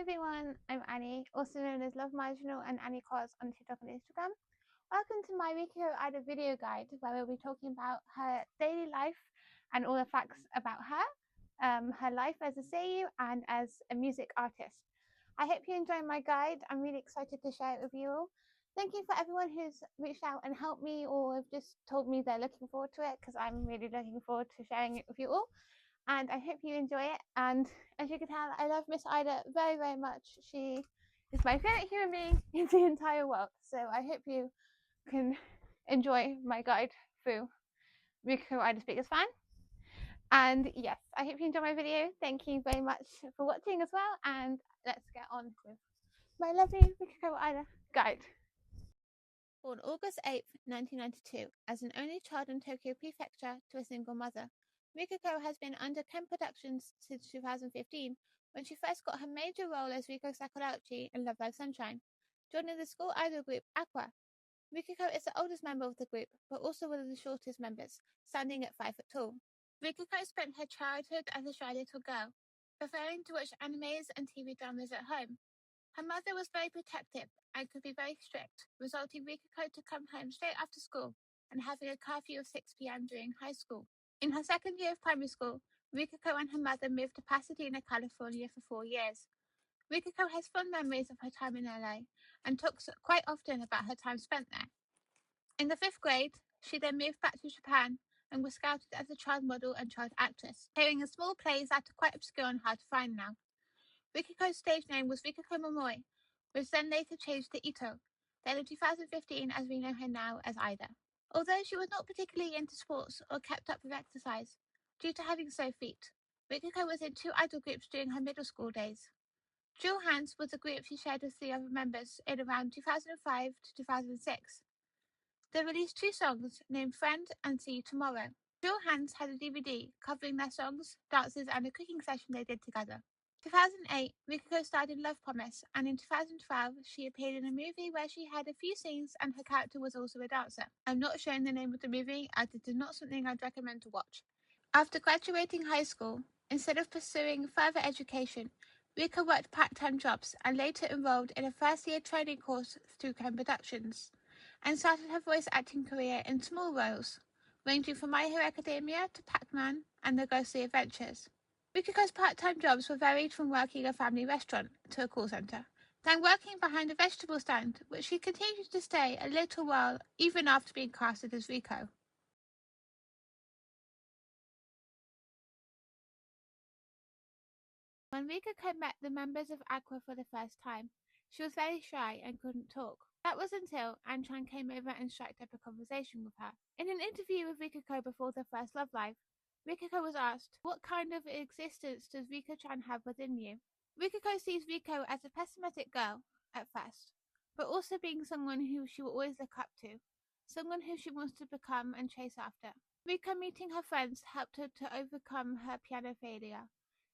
everyone, I'm Annie, also known as Love Marginal and Annie Cos on TikTok and Instagram. Welcome to my Rikako Aida video guide where we'll be talking about her daily life and all the facts about her life as a seiyuu and as a music artist. I hope you enjoy my guide. I'm really excited to share it with you all. Thank you for everyone who's reached out and helped me or have just told me they're looking forward to it, because I'm really looking forward to sharing it with you all. And I hope you enjoy it. And as you can tell, I love Miss Aida very, very much. She is my favorite human being in the entire world. So I hope you can enjoy my guide through Rikako Aida Speakers Fan. And yes, I hope you enjoy my video. Thank you very much for watching as well. And let's get on with my lovely Rikako Aida guide. Born August 8th, 1992, as an only child in Tokyo Prefecture to a single mother, Rikako has been under Ken Productions since 2015, when she first got her major role as Riko Sakurauchi in Love Live Sunshine, joining the school idol group Aqua. Rikako is the oldest member of the group, but also one of the shortest members, standing at 5 foot tall. Rikako spent her childhood as a shy little girl, preferring to watch animes and TV dramas at home. Her mother was very protective and could be very strict, resulting Rikako to come home straight after school and having a curfew of 6 p.m. during high school. In her second year of primary school, Rikako and her mother moved to Pasadena, California for 4 years. Rikako has fond memories of her time in LA and talks quite often about her time spent there. In the 5th grade, she then moved back to Japan and was scouted as a child model and child actress, appearing in small plays that are quite obscure and hard to find now. Rikako's stage name was Rikako Momoi, which then later changed to Ito, then in 2015 as we know her now as Aida. Although she was not particularly into sports or kept up with exercise, due to having slow feet, Rikako was in 2 idol groups during her middle school days. Jewel Hands was a group she shared with 3 other members in around 2005 to 2006. They released 2 songs named Friend and See You Tomorrow. Jewel Hands had a DVD covering their songs, dances and a cooking session they did together. 2008, Rikako starred in Love Promise, and in 2012, she appeared in a movie where she had a few scenes and her character was also a dancer. I'm not showing the name of the movie, as it is not something I'd recommend to watch. After graduating high school, instead of pursuing further education, Rika worked part-time jobs and later enrolled in a first-year training course through Ken Productions, and started her voice acting career in small roles, ranging from My Hero Academia to Pac-Man and The Ghostly Adventures. Rikako's part-time jobs were varied from working a family restaurant to a call centre, then working behind a vegetable stand, which she continued to stay a little while even after being casted as Riko. When Rikako met the members of Aqua for the first time, she was very shy and couldn't talk. That was until Anchan came over and struck up a conversation with her. In an interview with Rikako before their first Love Live, Rikako was asked, "What kind of existence does Riko-chan have within you?" Rikako sees Riko as a pessimistic girl at first, but also being someone who she will always look up to, someone who she wants to become and chase after. Riko meeting her friends helped her to overcome her piano failure.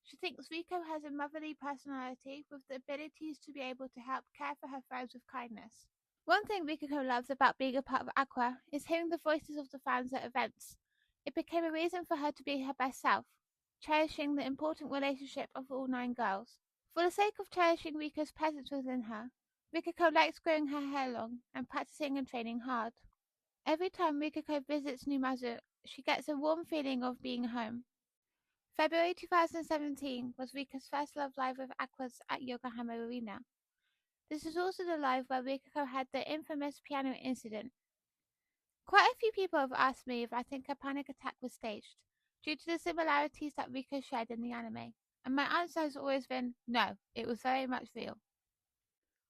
She thinks Riko has a motherly personality with the abilities to be able to help care for her friends with kindness. One thing Rikako loves about being a part of Aqua is hearing the voices of the fans at events. It became a reason for her to be her best self, cherishing the important relationship of all 9 girls. For the sake of cherishing Riko's presence within her, Rikako likes growing her hair long and practicing and training hard. Every time Rikako visits Numazu, she gets a warm feeling of being home. February 2017 was Rika's first Love Live with Aquas at Yokohama Arena. This was also the live where Rikako had the infamous piano incident. Quite a few people have asked me if I think a panic attack was staged, due to the similarities that Riko shared in the anime, and my answer has always been no, it was very much real.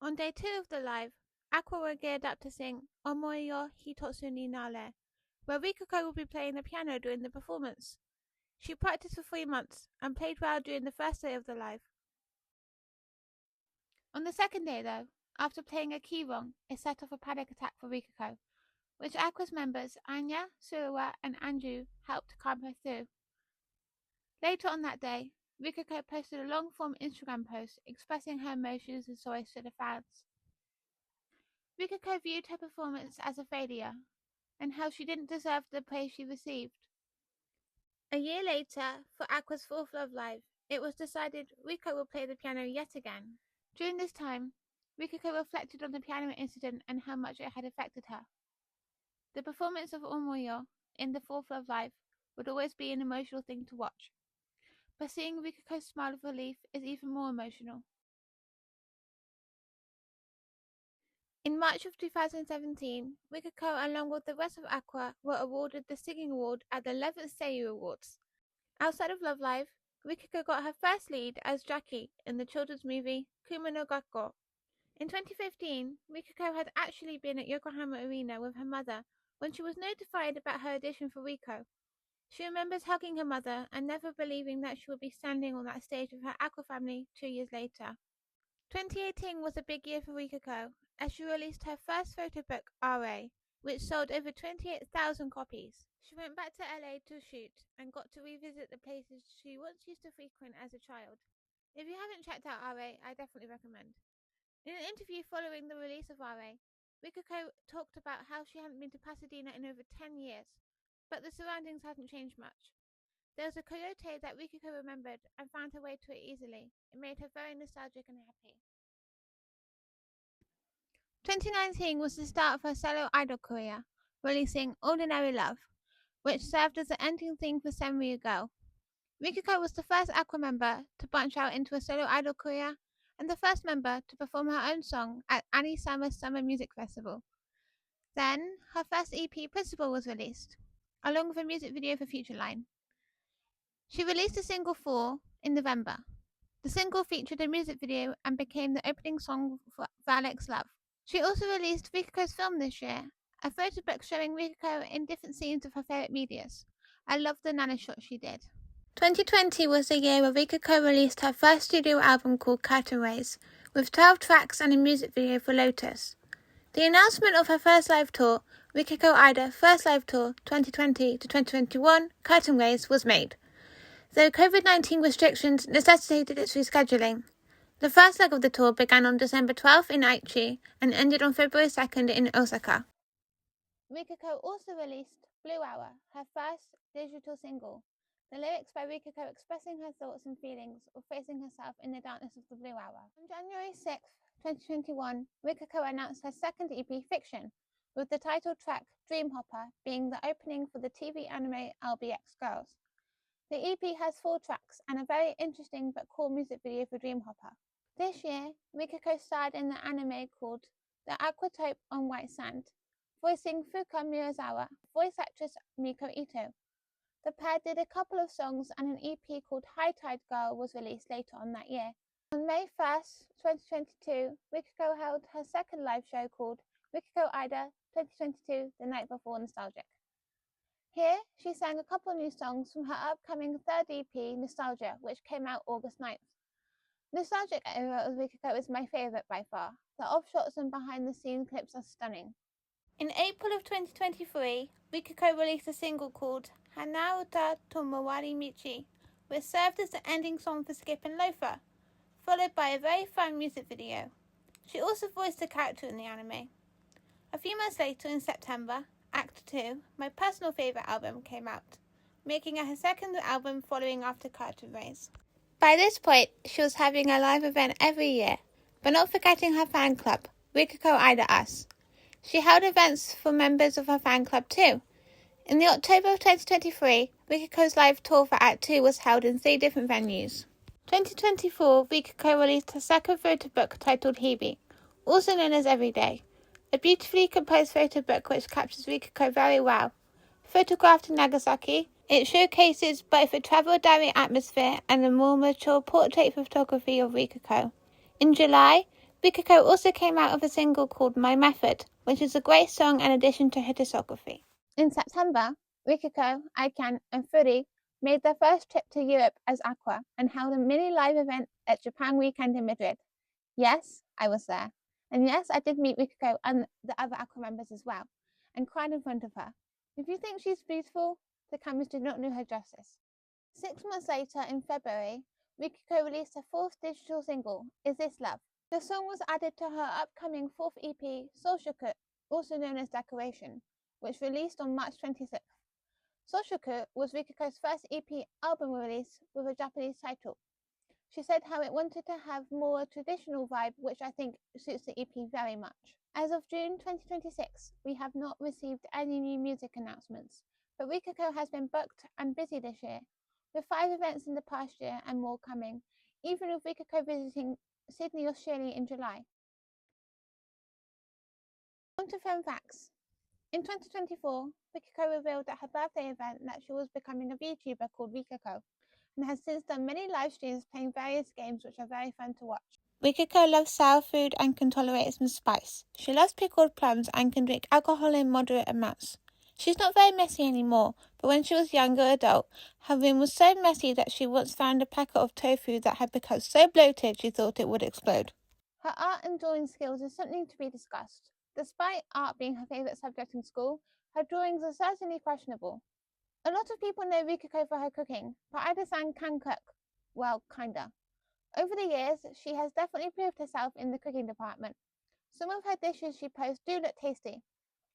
On day 2 of the live, Aqua were geared up to sing Omoi yo Hitotsu ni Nare, where Rikako will be playing the piano during the performance. She practiced for 3 months and played well during the first day of the live. On the second day though, after playing a key wrong, it set off a panic attack for Rikako, which Aqua's members Anya, Suruwa and Andrew helped to calm her through. Later on that day, Rikako posted a long-form Instagram post expressing her emotions and sorrows to the fans. Rikako viewed her performance as a failure, and how she didn't deserve the praise she received. A year later, for Aqua's 4th Love Live, it was decided Riko will play the piano yet again. During this time, Rikako reflected on the piano incident and how much it had affected her. The performance of Omoyo in The Fourth Love Live would always be an emotional thing to watch, but seeing Rikako's smile of relief is even more emotional. In March of 2017, Rikako, along with the rest of Aqua, were awarded the Singing Award at the 11th Seiyu Awards. Outside of Love Live, Rikako got her first lead as Jackie in the children's movie Kuma no Gakko. In 2015, Rikako had actually been at Yokohama Arena with her mother when she was notified about her audition for Riko. She remembers hugging her mother and never believing that she would be standing on that stage with her Aqua family 2 years later. 2018 was a big year for Rikako as she released her first photo book, RA, which sold over 28,000 copies. She went back to LA to shoot and got to revisit the places she once used to frequent as a child. If you haven't checked out RA, I definitely recommend. In an interview following the release of RA, Rikako talked about how she hadn't been to Pasadena in over 10 years, but the surroundings hadn't changed much. There was a coyote that Rikako remembered and found her way to it easily. It made her very nostalgic and happy. 2019 was the start of her solo idol career, releasing Ordinary Love, which served as the ending theme for Senryu Girl. Rikako was the first Aqua member to branch out into a solo idol career and the first member to perform her own song at Anisama's Summer Music Festival. Then, her first EP, Principal, was released, along with a music video for Future Line. She released the single 4 in November. The single featured a music video and became the opening song for Alex Love. She also released Rikako's film this year, a photo book showing Rikako in different scenes of her favourite medias. I love the nano shot she did. 2020 was the year where Rikako released her first studio album called Curtain Rays, with 12 tracks and a music video for Lotus. The announcement of her first live tour, Rikako Aida First Live Tour 2020 to 2021, Curtain Rays, was made, though COVID-19 restrictions necessitated its rescheduling. The first leg of the tour began on December 12th in Aichi and ended on February 2nd in Osaka. Rikako also released Blue Hour, her first digital single. The lyrics by Rikako expressing her thoughts and feelings of facing herself in the darkness of the blue hour. On January 6th, 2021, Rikako announced her second EP, Fiction, with the title track Dream Hopper being the opening for the TV anime LBX Girls. The EP has 4 tracks and a very interesting but cool music video for Dream Hopper. This year, Rikako starred in the anime called The Aquatope on White Sand, voicing Fuka Miyazawa, voice actress Miko Ito. The pair did a couple of songs and an EP called High Tide Girl was released later on that year. On May 1st, 2022, Rikako held her second live show called Rikako Aida 2022 The Night Before Nostalgic. Here, she sang a couple of new songs from her upcoming third EP, Nostalgia, which came out August 9th. Nostalgic era of Rikako is my favourite by far. The off-shots and behind-the-scenes clips are stunning. In April of 2023, Rikako released a single called Hanauta Tomowari Michi, which served as the ending song for Skip and Loafer, followed by a very fun music video. She also voiced a character in the anime. A few months later, in September, Act 2, my personal favourite album, came out, making it her second album following after Curtain Rays. By this point, she was having a live event every year, but not forgetting her fan club, Rikako Aida Us. She held events for members of her fan club too. In the October of 2023, Rikako's live tour for Act 2 was held in 3 different venues. 2024, Rikako released her second photo book titled Hebe, also known as Everyday, a beautifully composed photo book which captures Rikako very well. Photographed in Nagasaki, it showcases both a travel diary atmosphere and a more mature portrait photography of Rikako. In July, Rikako also came out with a single called My Method, which is a great song and addition to her discography. In September, Rikako, Aikan, and Furi made their first trip to Europe as Aqua and held a mini live event at Japan Weekend in Madrid. Yes, I was there. And yes, I did meet Rikako and the other Aqua members as well, and cried in front of her. If you think she's beautiful, the cameras did not do her justice. 6 months later, in February, Rikako released her 4th digital single, Is This Love? The song was added to her upcoming 4th EP, Soushoku, also known as Decoration, which released on March 26th. Soushoku was Rikako's first EP album release with a Japanese title. She said how it wanted to have more traditional vibe, which I think suits the EP very much. As of June 2026, we have not received any new music announcements, but Rikako has been booked and busy this year, with 5 events in the past year and more coming, even with Rikako visiting Sydney, Australia in July. On to fun facts. In 2024, Rikako revealed at her birthday event that she was becoming a VTuber called Rikako, and has since done many live streams playing various games which are very fun to watch. Rikako loves sour food and can tolerate some spice. She loves pickled plums and can drink alcohol in moderate amounts. She's not very messy anymore, but when she was a younger adult, her room was so messy that she once found a packet of tofu that had become so bloated she thought it would explode. Her art and drawing skills is something to be discussed. Despite art being her favourite subject in school, her drawings are certainly questionable. A lot of people know Rikako for her cooking, but Aida-san can cook. Well, kinda. Over the years, she has definitely proved herself in the cooking department. Some of her dishes she posts do look tasty.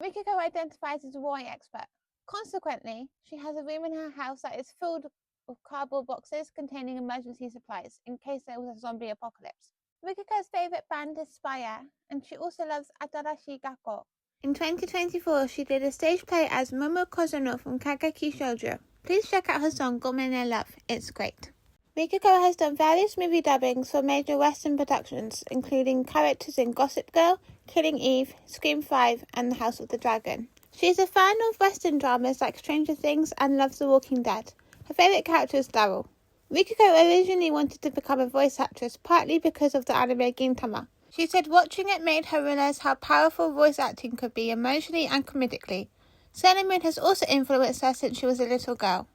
Rikako identifies as a wine expert. Consequently, she has a room in her house that is filled with cardboard boxes containing emergency supplies in case there was a zombie apocalypse. Rikako's favourite band is Spire, and she also loves Atarashi Gakko. In 2024, she did a stage play as Momo Kozono from Kageki Shoujo. Please check out her song Gomene Love, it's great. Rikako has done various movie dubbings for major Western productions, including characters in Gossip Girl, Killing Eve, Scream 5, and The House of the Dragon. She is a fan of Western dramas like Stranger Things and loves The Walking Dead. Her favourite character is Daryl. Rikako originally wanted to become a voice actress, partly because of the anime Gintama. She said watching it made her realize how powerful voice acting could be emotionally and comedically. Sailor Moon has also influenced her since she was a little girl.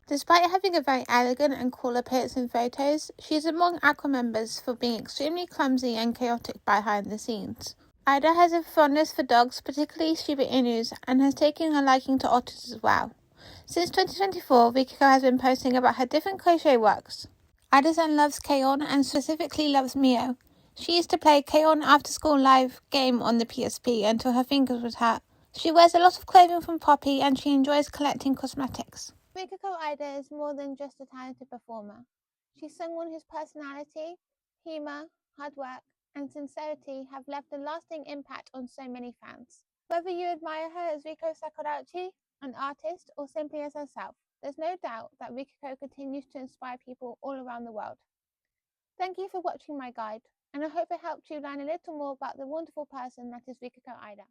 Despite having a very elegant and cool appearance in photos, she is among Aqua members for being extremely clumsy and chaotic behind the scenes. Aida has a fondness for dogs, particularly Shiba Inus, and has taken a liking to otters as well. Since 2024, Rikako has been posting about her different crochet works. Aida-san loves K-On! And specifically loves Mio. She used to play K-On! After school live game on the PSP until her fingers would hurt. She wears a lot of clothing from Poppy and she enjoys collecting cosmetics. Rikako Aida is more than just a talented performer. She's someone whose personality, humour, hard work, and sincerity have left a lasting impact on so many fans. Whether you admire her as Riko Sakurauchi, an artist, or simply as herself, there's no doubt that Rikako continues to inspire people all around the world. Thank you for watching my guide, and I hope it helped you learn a little more about the wonderful person that is Rikako Aida.